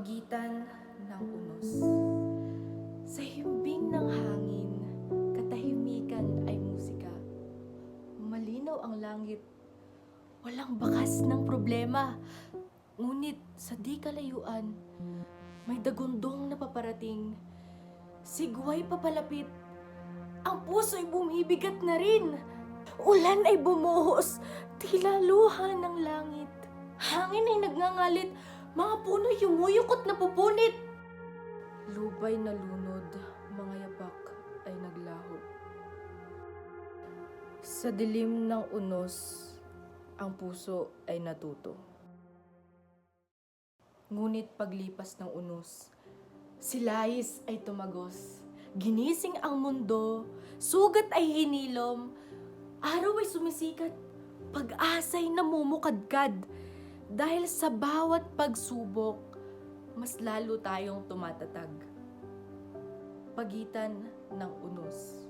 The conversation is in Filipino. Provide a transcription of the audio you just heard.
Pagitan ng unos. Sa himbing ng hangin, katahimikan ay musika. Malinaw ang langit, walang bakas ng problema. Ngunit sa di kalayuan, may dagundong na paparating. Sigway papalapit, ang puso'y bumibigat na rin. Ulan ay bumuhos, tila luha ng langit. Hangin ay nagngangalit, mga puno'y yumuyukot na pupunit. Lubay na lunod, mga yapak ay naglaho. Sa dilim ng unos, ang puso ay natuto. Ngunit paglipas ng unos, si Lais ay tumagos. Ginising ang mundo, sugat ay hinilom, araw ay sumisikat, pag-asa'y namumukadkad. Dahil sa bawat pagsubok, mas lalo tayong tumatatag. Pagitan ng unos.